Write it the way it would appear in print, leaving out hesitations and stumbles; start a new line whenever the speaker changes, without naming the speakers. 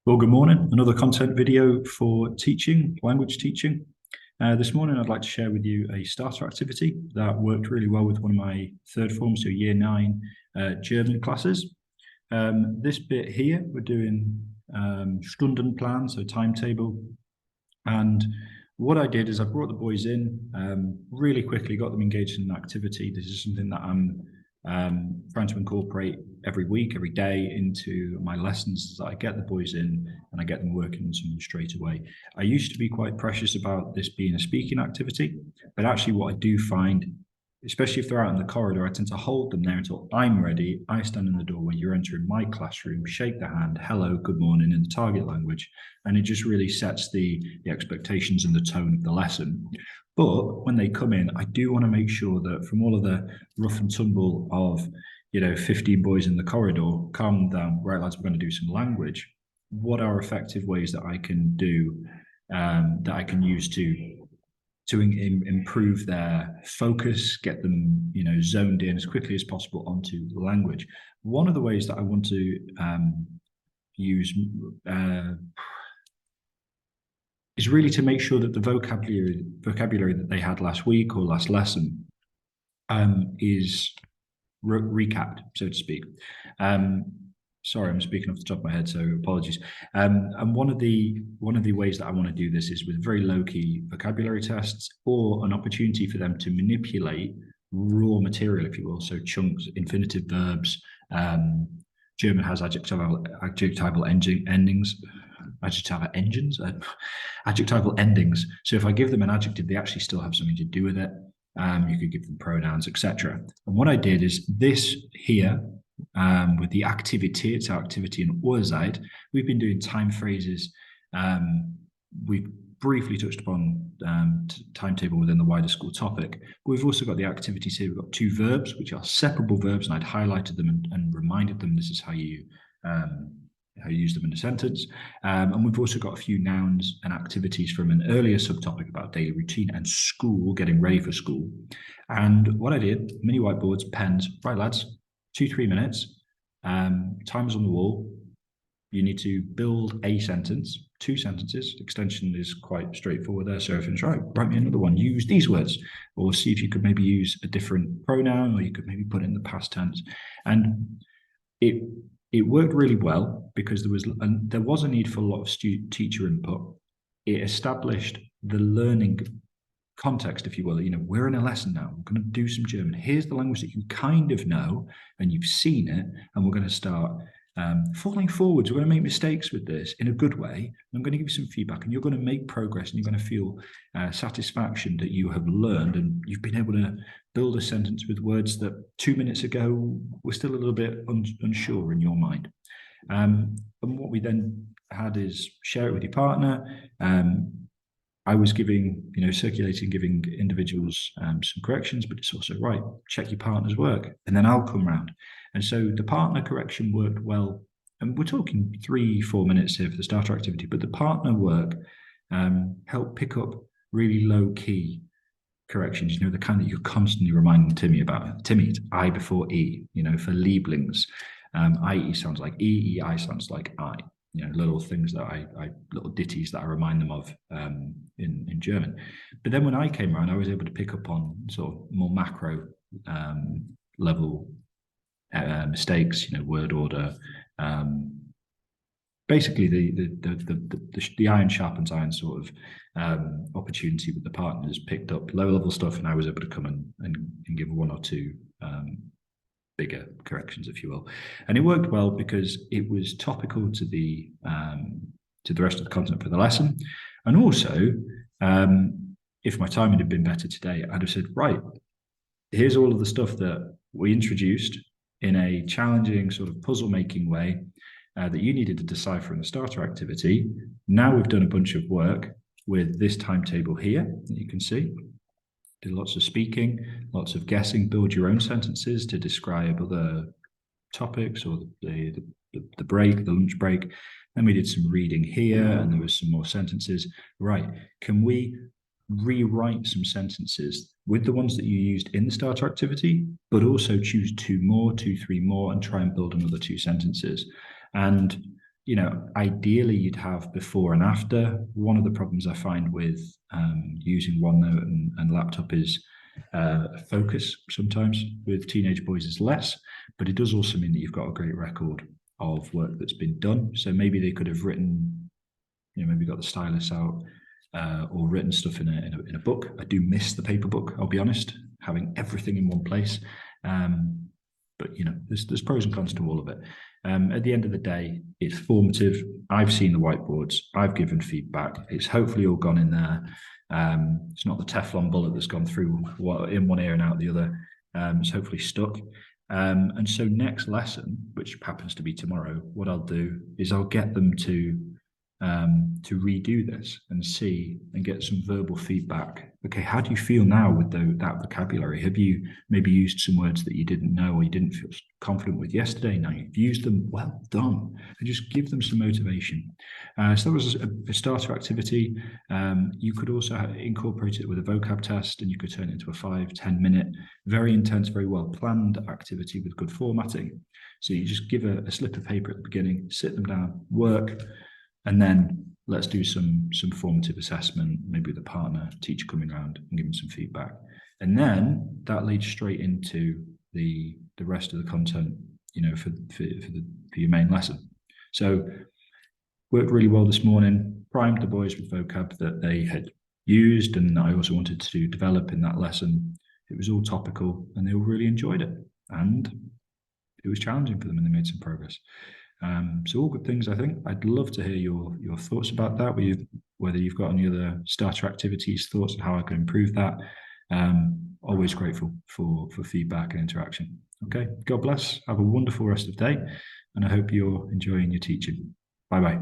Well, good morning. Another content video for teaching, language teaching. This morning, I'd like to share with you a starter activity that worked really well with one of my third form, so year 9 German classes. This bit here, we're doing Stundenplan, so timetable. And what I did is I brought the boys in really quickly, got them engaged in an activity. This is something that I'm trying to incorporate every week, every day into my lessons, that I get the boys in and I get them working on something straight away. I used to be quite precious about this being a speaking activity, but actually what I do find, especially if they're out in the corridor, I tend to hold them there until I'm ready. I stand in the doorway, you're entering my classroom, shake the hand, hello, good morning, in the target language. And it just really sets the expectations and the tone of the lesson. But when they come in, I do want to make sure that from all of the rough and tumble of, 15 boys in the corridor, calm down, right, lads, we're going to do some language. What are effective ways that I can do, that I can use to improve their focus, get them, zoned in as quickly as possible onto language. One of the ways that I want to use is really to make sure that the vocabulary that they had last week or last lesson is recapped, so to speak. Sorry, I'm speaking off the top of my head, so apologies. And one of the ways that I want to do this is with very low-key vocabulary tests, or an opportunity for them to manipulate raw material, if you will, so chunks, infinitive verbs. German has adjectival endings. Adjectival endings. So if I give them an adjective, they actually still have something to do with it. You could give them pronouns, etc. And what I did is this here, with the activity, it's our activity in Uhrzeit. We've been doing time phrases. We've briefly touched upon timetable within the wider school topic. But we've also got the activities here. We've got 2 verbs, which are separable verbs, and I'd highlighted them and reminded them this is how you use them in a sentence. And we've also got a few nouns and activities from an earlier subtopic about daily routine and school, getting ready for school. And what I did, mini whiteboards, pens, right, lads, 2-3 minutes, timer's on the wall. You need to build a sentence, 2 sentences. Extension is quite straightforward there. So everything's right, write me another one, use these words, or see if you could maybe use a different pronoun, or you could maybe put it in the past tense. And it worked really well because there was a need for a lot of teacher input. It established the learning context, if you will. We're in a lesson now. We're going to do some German. Here's the language that you kind of know and you've seen it, and we're going to start falling forwards. We're going to make mistakes with this in a good way. I'm going to give you some feedback, and you're going to make progress, and you're going to feel satisfaction that you have learned, and you've been able to build a sentence with words that 2 minutes ago were still a little bit unsure in your mind. And what we then had is share it with your partner. I was circulating, giving individuals some corrections, but it's also, right, check your partner's work, and then I'll come round. And so the partner correction worked well. And we're talking 3-4 minutes here for the starter activity, but the partner work helped pick up really low-key corrections, the kind that you're constantly reminding Timmy about. Timmy, it's I before E, for Lieblings. IE sounds like E, EI sounds like I. Little things that little ditties that I remind them of in German. But then when I came around, I was able to pick up on sort of more macro level mistakes, word order. Basically, the iron sharpens iron sort of opportunity with the partners picked up low level stuff, and I was able to come and give 1 or 2 bigger corrections, if you will. And it worked well because it was topical to the rest of the content for the lesson. And also, if my timing had been better today, I'd have said, right, here's all of the stuff that we introduced in a challenging sort of puzzle making way that you needed to decipher in the starter activity. Now we've done a bunch of work with this timetable here that you can see. Did lots of speaking, lots of guessing, build your own sentences to describe other topics, or the break, the lunch break. Then we did some reading here, and there was some more sentences. Right, can we rewrite some sentences with the ones that you used in the starter activity, but also choose 2 more, 2, 3 more, and try and build another 2 sentences? And ideally you'd have before and after. One of the problems I find with using OneNote and laptop is focus sometimes with teenage boys is less, but it does also mean that you've got a great record of work that's been done. So maybe they could have written, maybe got the stylus out or written stuff in a book. I do miss the paper book, I'll be honest, having everything in one place. But there's pros and cons to all of it. At the end of the day, it's formative. I've seen the whiteboards. I've given feedback. It's hopefully all gone in there. It's not the Teflon bullet that's gone through in one ear and out the other. It's hopefully stuck. And so next lesson, which happens to be tomorrow, what I'll do is I'll get them to redo this and see and get some verbal feedback. Okay, how do you feel now with that vocabulary? Have you maybe used some words that you didn't know or you didn't feel confident with yesterday? Now you've used them. Well done. And just give them some motivation. So that was a starter activity. You could also incorporate it with a vocab test, and you could turn it into a 5-10 minute, very intense, very well planned activity with good formatting. So you just give a slip of paper at the beginning, sit them down, work, and then let's do some formative assessment, maybe with a partner, teacher coming around and giving some feedback. And then that leads straight into the rest of the content, for your main lesson. So worked really well this morning, primed the boys with vocab that they had used, and I also wanted to develop in that lesson. It was all topical and they all really enjoyed it. And it was challenging for them and they made some progress. So all good things, I think. I'd love to hear your thoughts about that, whether you've got any other starter activities, thoughts on how I can improve that. Always grateful for feedback and interaction. Okay, God bless. Have a wonderful rest of the day, and I hope you're enjoying your teaching. Bye-bye.